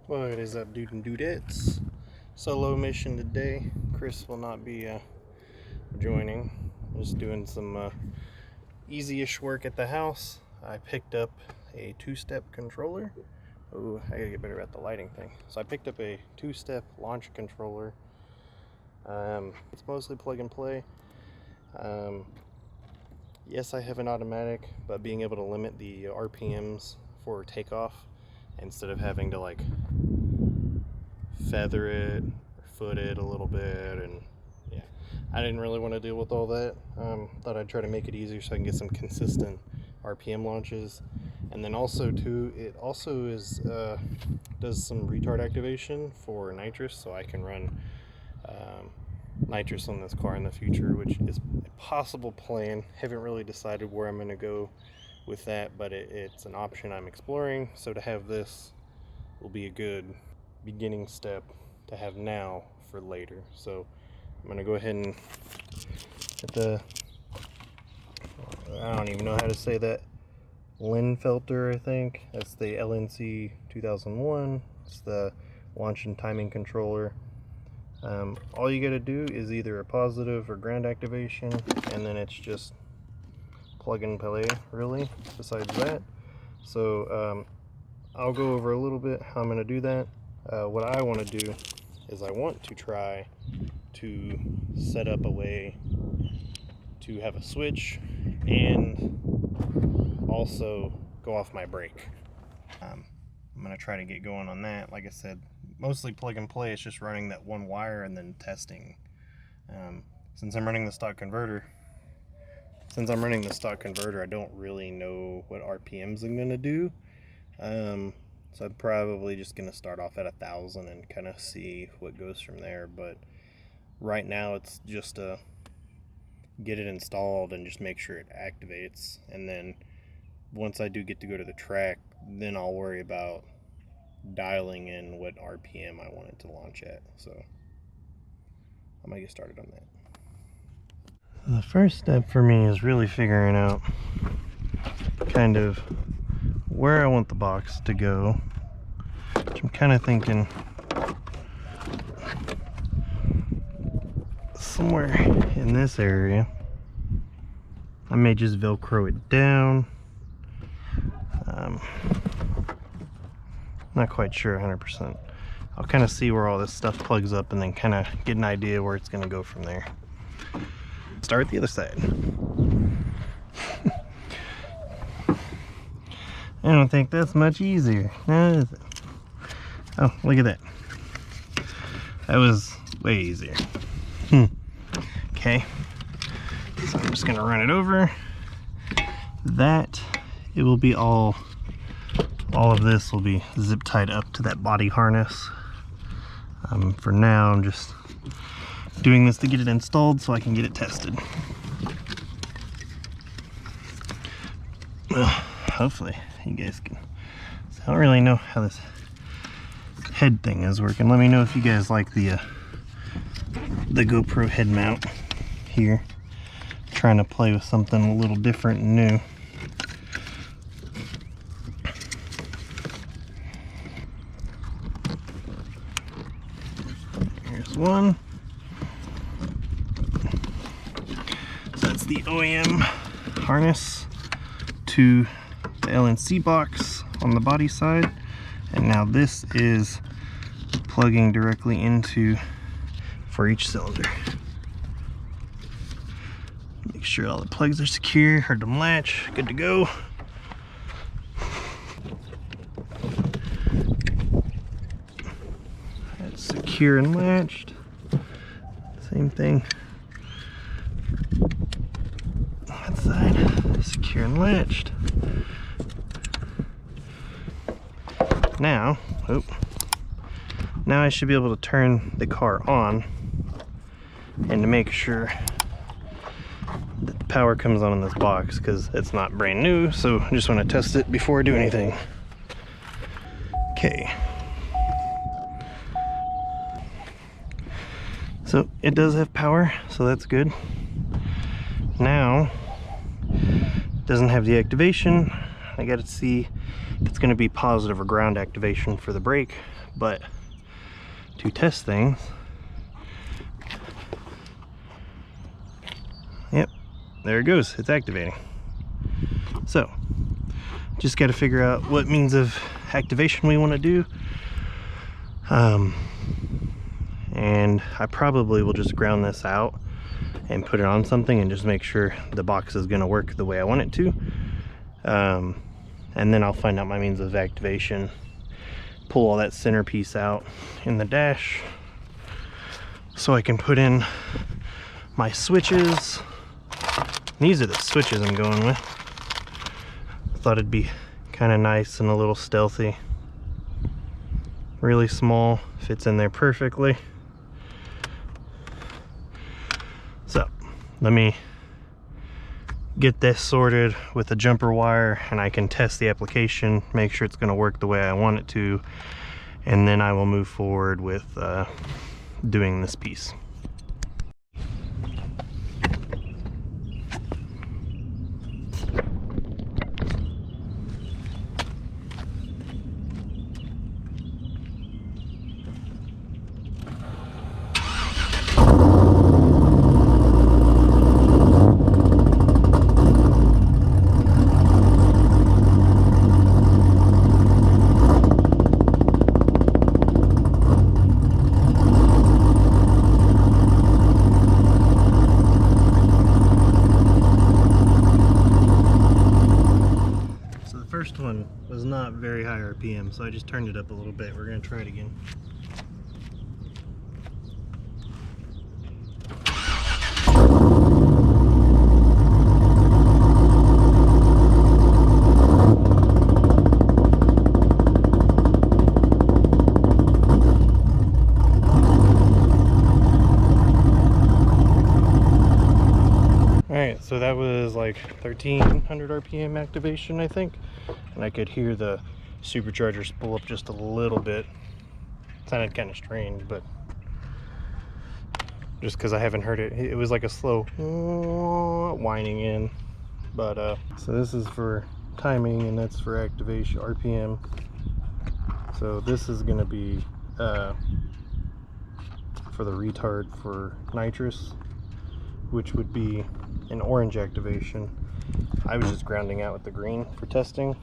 What is up, dude and dudettes? Solo mission today. Chris will not be joining. Just doing some easy-ish work at the house. I picked up a two-step controller. Oh, I gotta get better at the lighting thing. So I picked up a two-step launch controller. It's mostly plug and play. Yes, I have an automatic, but being able to limit the RPMs for takeoff instead of having to like feather it or foot it a little bit, and yeah, I didn't really want to deal with all that. Thought I'd try to make it easier so I can get some consistent RPM launches. And then also too, it also is does some retard activation for nitrous, so I can run nitrous on this car in the future, which is a possible plan. Haven't really decided where I'm going to go with that, but it's an option I'm exploring. So to have this will be a good beginning step to have now for later. So I'm going to go ahead and get the, I don't even know how to say that, Lingenfelter, I think. That's the LNC-2001. It's the launch and timing controller. All you got to do is either a positive or ground activation, and then it's just plug and play, really, besides that. So I'll go over a little bit how I'm going to do that. What I want to do is I want to try to set up a way to have a switch and also go off my brake. I'm going to try to get going on that. Like I said, mostly plug and play. It's just running that one wire and then testing. Since I'm running the stock converter, I don't really know what RPMs I'm going to do. So I'm probably just going to start off at 1,000 and kind of see what goes from there. But right now it's just to get it installed and just make sure it activates. And then once I do get to go to the track, then I'll worry about dialing in what RPM I want it to launch at. So I'm going to get started on that. The first step for me is really figuring out kind of where I want the box to go, which I'm kind of thinking somewhere in this area. I may just Velcro it down. Not quite sure 100%. I'll kind of see where all this stuff plugs up and then kind of get an idea where it's going to go from there. Start the other side. I don't think that's much easier. Now is it? Oh, look at that. That was way easier. Okay. So I'm just going to run it over. That, it will be all of this will be zip tied up to that body harness. For now, I'm just doing this to get it installed so I can get it tested. Hopefully you guys can. So I don't really know how this head thing is working. Let me know if you guys like the GoPro head mount here. Trying to play with something a little different and new. Here's one. So that's the OEM harness to the LNC box on the body side, and now this is plugging directly into for each cylinder. Make sure all the plugs are secure, heard them latch, good to go. That's secure and latched. Same thing. That side, secure and latched. Now I should be able to turn the car on, and to make sure that the power comes on in this box, because it's not brand new, so I just want to test it before I do anything. Okay. So it does have power, so that's good. Now, it doesn't have the activation. I got to see it's going to be positive or ground activation for the brake. But to test things, yep, there it goes, it's activating. So just got to figure out what means of activation we want to do, and I probably will just ground this out and put it on something and just make sure the box is going to work the way I want it to, and then I'll find out my means of activation, pull all that centerpiece out in the dash so I can put in my switches. These are the switches I'm going with. Thought it'd be kind of nice and a little stealthy. Really small, fits in there perfectly. So let me get this sorted with a jumper wire, and I can test the application, make sure it's going to work the way I want it to, and then I will move forward with doing this piece. One was not very high RPM, so I just turned it up a little bit. We're going to try it again. Alright, so that was like 1300 RPM activation, I think. And I could hear the supercharger spool up just a little bit. It sounded kind of strange, but just because I haven't heard it, it was like a slow whining in. But so this is for timing, and that's for activation RPM. So this is going to be for the retard for nitrous, which would be an orange activation. I was just grounding out with the green for testing,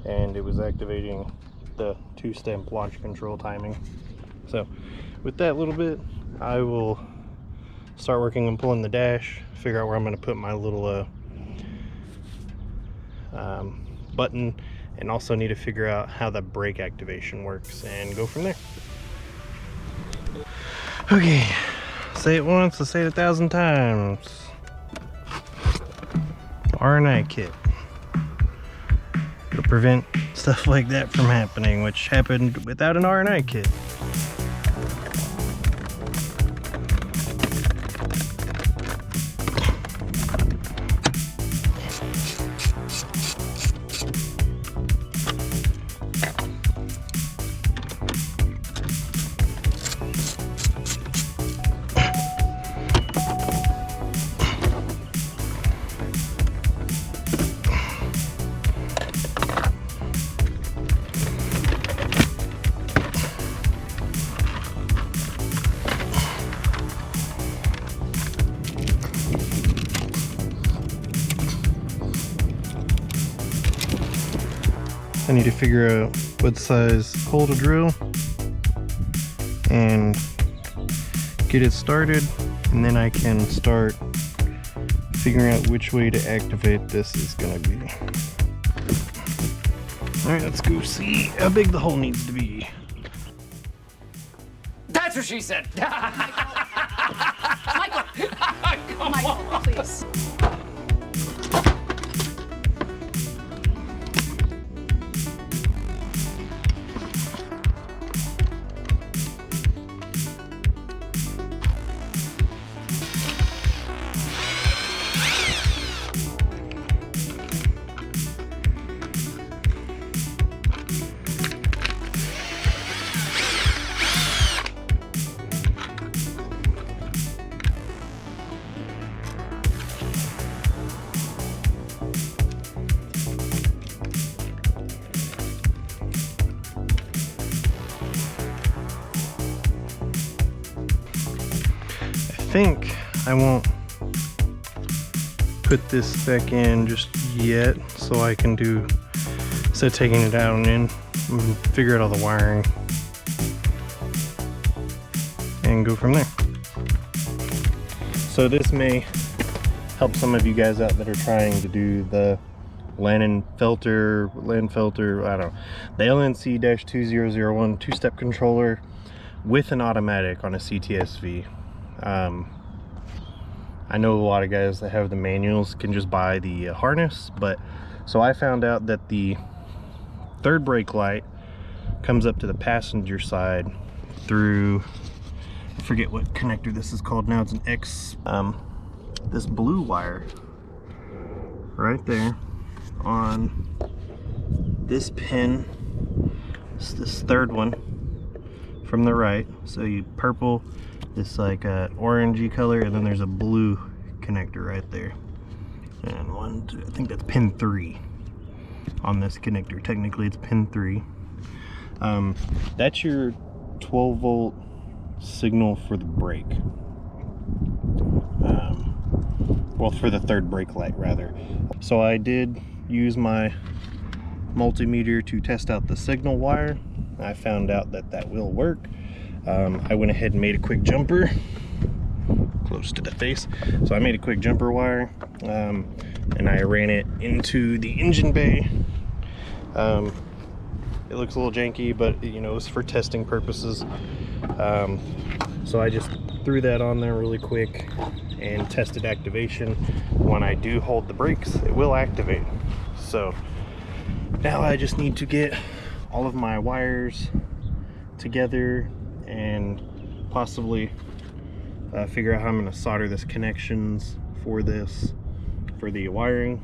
and it was activating the two-step launch control timing. So with that little bit, I will start working on pulling the dash, figure out where I'm going to put my little button, and also need to figure out how the brake activation works and go from there. Okay, say it once, let's say it 1,000 times. RNI kit. It'll prevent stuff like that from happening, which happened without an RNI kit. I need to figure out what size hole to drill and get it started, and then I can start figuring out which way to activate this is going to be. Alright, let's go see how big the hole needs to be. That's what she said! Michael! Michael, please. think I won't put this back in just yet, so I can do, instead of taking it out and in, figure out all the wiring and go from there. So this may help some of you guys out that are trying to do the Lingenfelter, I don't know, the LNC-2001 two-step controller with an automatic on a CTS-V. I know a lot of guys that have the manuals can just buy the harness, but so I found out that the third brake light comes up to the passenger side through, I forget what connector this is called now, it's an X, this blue wire right there on this pin. It's this third one from the right. So you purple, this like orangey color, and then there's a blue connector right there. And one, two, I think that's pin 3 on this connector. Technically it's pin 3. That's your 12 volt signal for the brake. Well, for the third brake light rather. So I did use my multimeter to test out the signal wire. I found out that that will work. I went ahead and made a quick jumper close to the face. So I made a quick jumper wire, and I ran it into the engine bay. It looks a little janky, but you know, it's for testing purposes. So I just threw that on there really quick and tested activation. When I do hold the brakes, it will activate. So now I just need to get all of my wires together and possibly figure out how I'm going to solder this connections for this, for the wiring.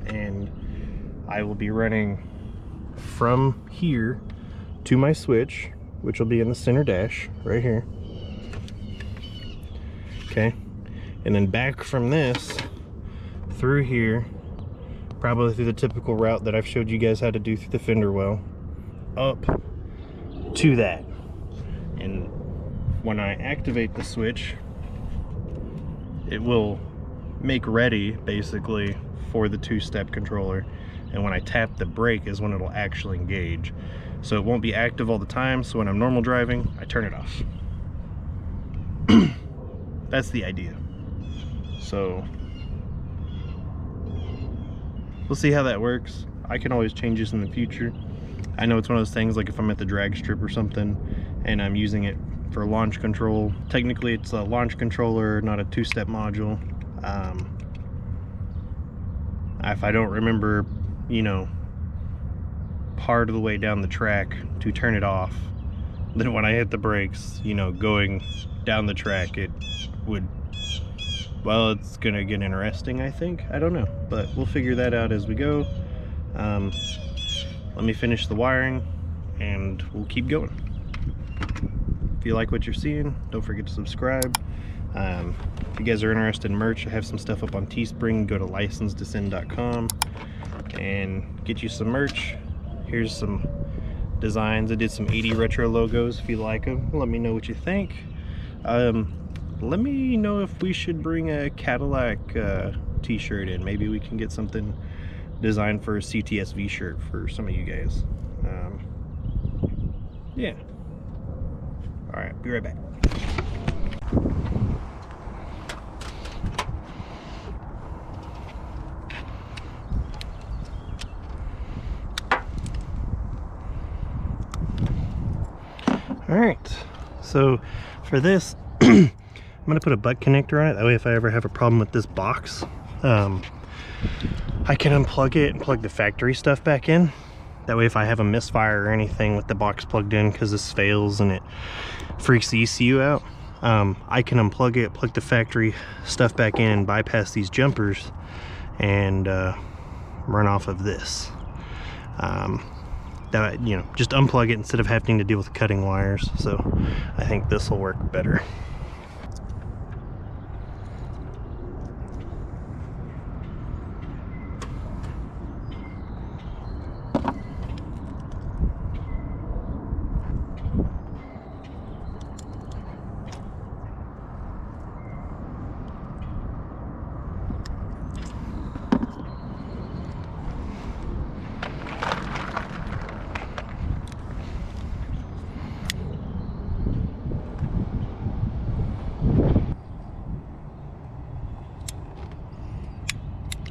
And I will be running from here to my switch, which will be in the center dash right here. Okay, and then back from this through here, probably through the typical route that I've showed you guys how to do through the fender well, up to that. And when I activate the switch, it will make ready basically for the two-step controller, and when I tap the brake is when it'll actually engage. So it won't be active all the time, so when I'm normal driving, I turn it off. That's the idea. So we'll see how that works. I can always change this in the future. I know it's one of those things, like if I'm at the drag strip or something and I'm using it for launch control, technically it's a launch controller, not a two-step module. If I don't remember, you know, part of the way down the track to turn it off, then when I hit the brakes, you know, going down the track, it would, well, it's gonna get interesting, I think. I don't know, but we'll figure that out as we go. Let me finish the wiring and we'll keep going. If you like what you're seeing, don't forget to subscribe. If you guys are interested in merch, I have some stuff up on Teespring. Go to licensedtosend.com and get you some merch. Here's some designs. I did some 80 retro logos. If you like them, let me know what you think. Let me know if we should bring a Cadillac t-shirt in. Maybe we can get something designed for a CTS-V shirt for some of you guys. Yeah. All right, be right back. All right, so for this, I'm gonna put a butt connector on it. That way if I ever have a problem with this box, I can unplug it and plug the factory stuff back in. That way if I have a misfire or anything with the box plugged in because this fails and it freaks the ECU out, I can unplug it, plug the factory stuff back in and bypass these jumpers and run off of this. That, you know, just unplug it instead of having to deal with cutting wires. So I think this will work better.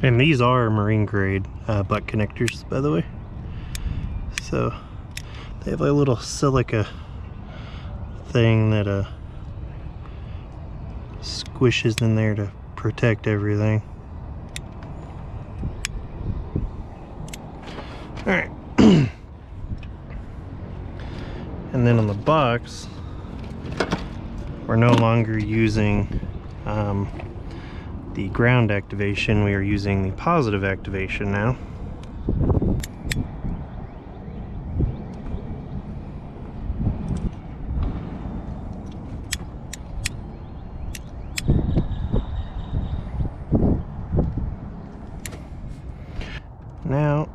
And these are marine grade butt connectors, by the way. So they have a little silica thing that squishes in there to protect everything. All right. And then on the box, we're no longer using the ground activation. We are using the positive activation now. Now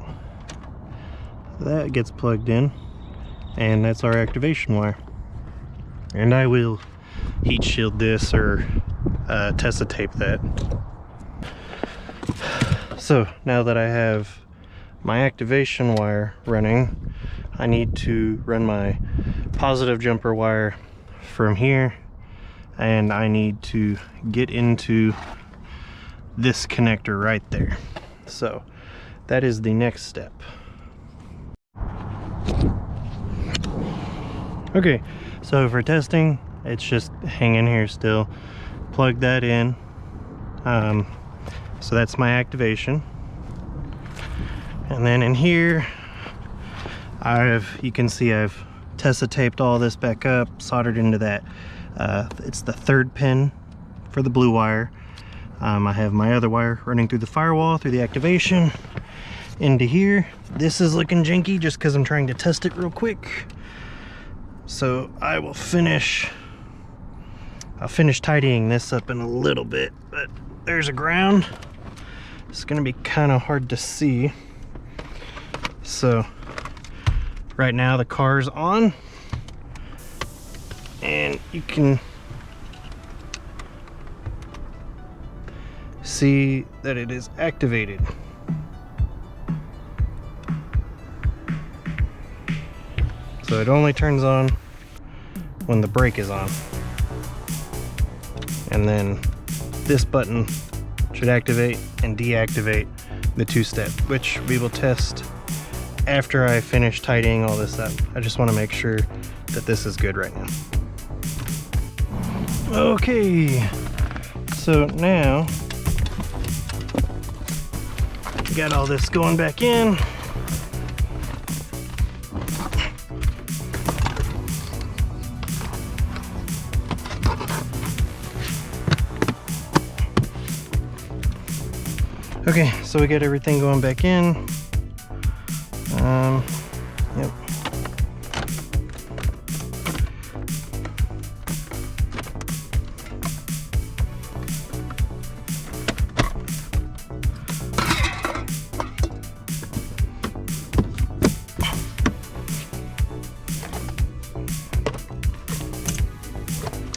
that gets plugged in, and that's our activation wire. And I will heat shield this or Tessa tape that. So now that I have my activation wire running, I need to run my positive jumper wire from here, and I need to get into this connector right there. So that is the next step. Okay, so for testing, it's just hanging here still. Plug that in. So that's my activation. And then in here, you can see I've Tessa taped all this back up, soldered into that. It's the third pin for the blue wire. I have my other wire running through the firewall, through the activation, into here. This is looking janky just because I'm trying to test it real quick. So I'll finish tidying this up in a little bit, but there's a ground. It's gonna be kind of hard to see. So right now the car's on, and you can see that it is activated. So it only turns on when the brake is on. And then this button should activate and deactivate the two-step, which we will test after I finish tidying all this up. I just want to make sure that this is good right now. Okay, so now we got all this going back in. Okay, so we got everything going back in. Yep.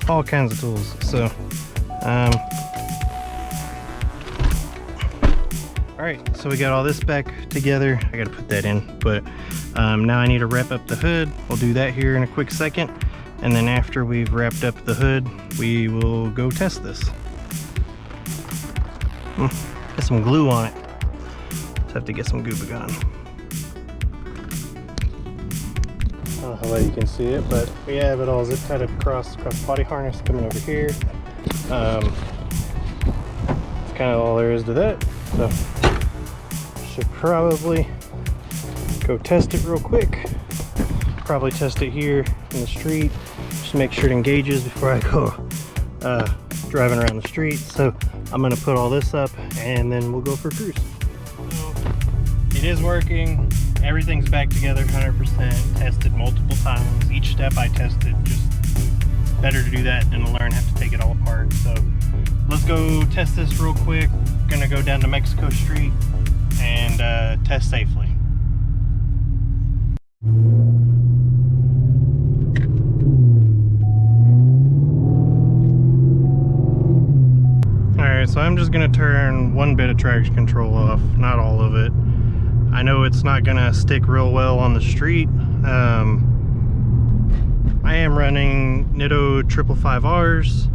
All kinds of tools. So, alright, so we got all this back together. I gotta put that in, but now I need to wrap up the hood. We'll do that here in a quick second, and then after we've wrapped up the hood, we will go test this. Got some glue on it. Just have to get some Goo Gone. I don't know how well you can see it, but we have it all zip tied up across the body harness coming over here. That's kind of all there is to that. So should probably go test it real quick. Probably test it here in the street. Just make sure it engages before I go driving around the street. So I'm gonna put all this up and then we'll go for a cruise. So it is working. Everything's back together 100%. Tested multiple times. Each step I tested. Just better to do that than to learn how to take it all apart. So let's go test this real quick. Gonna go down to Mexico Street and test safely. Alright, so I'm just gonna turn one bit of traction control off, not all of it. I know it's not gonna stick real well on the street. I am running Nitto 555Rs,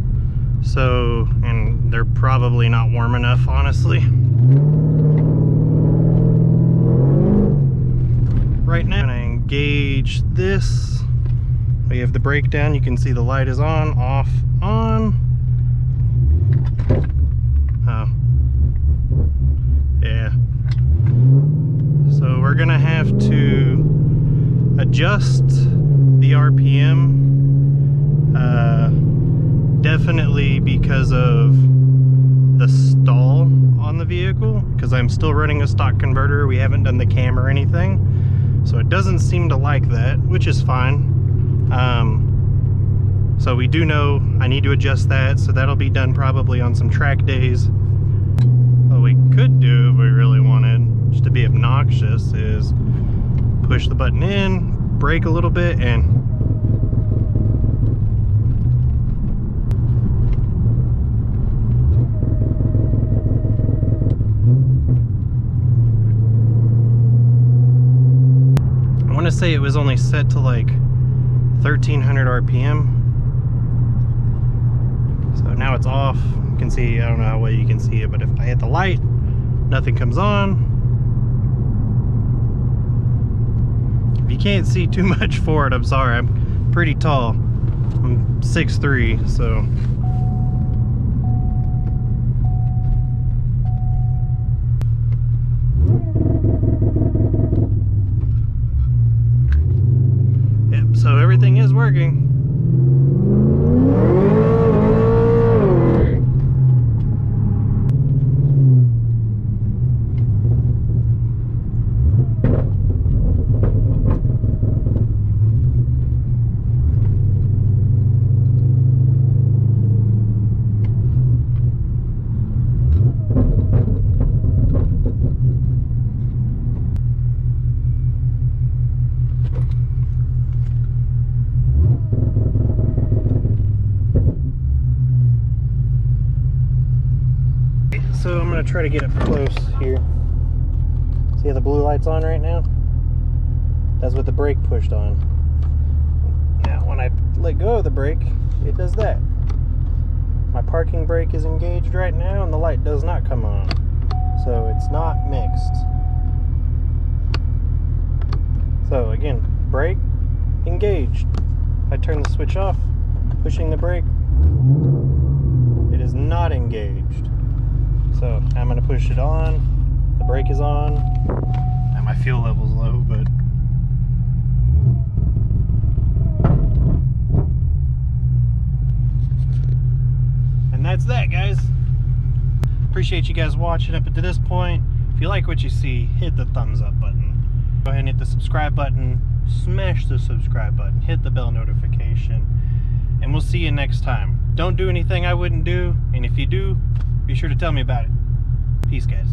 so, and they're probably not warm enough, honestly. Right now, I'm gonna engage this. We have the brake down. You can see the light is on, off, on. Oh. Yeah. So we're gonna have to adjust the RPM. Definitely because of the stall on the vehicle, because I'm still running a stock converter. We haven't done the cam or anything, so it doesn't seem to like that, which is fine. So we do know I need to adjust that, so that'll be done probably on some track days. What we could do if we really wanted, just to be obnoxious, is push the button in, brake a little bit, and I want to say it was only set to like 1300 RPM. So now it's off. You can see, I don't know how well you can see it, but if I hit the light, nothing comes on. If you can't see too much for it, I'm sorry. I'm pretty tall. I'm 6'3", so. So everything is working. So I'm going to try to get up close here. See how the blue light's on right now? That's what the brake pushed on. Now when I let go of the brake, it does that. My parking brake is engaged right now and the light does not come on. So it's not mixed. So again, brake engaged. If I turn the switch off, pushing the brake, it is not engaged. So I'm going to push it on, the brake is on, and my fuel level's low, but and that's that, guys. Appreciate you guys watching up to this point. If you like what you see, hit the thumbs up button. Go ahead and hit the subscribe button, smash the subscribe button, hit the bell notification, and we'll see you next time. Don't do anything I wouldn't do, and if you do, be sure to tell me about it. Peace, guys.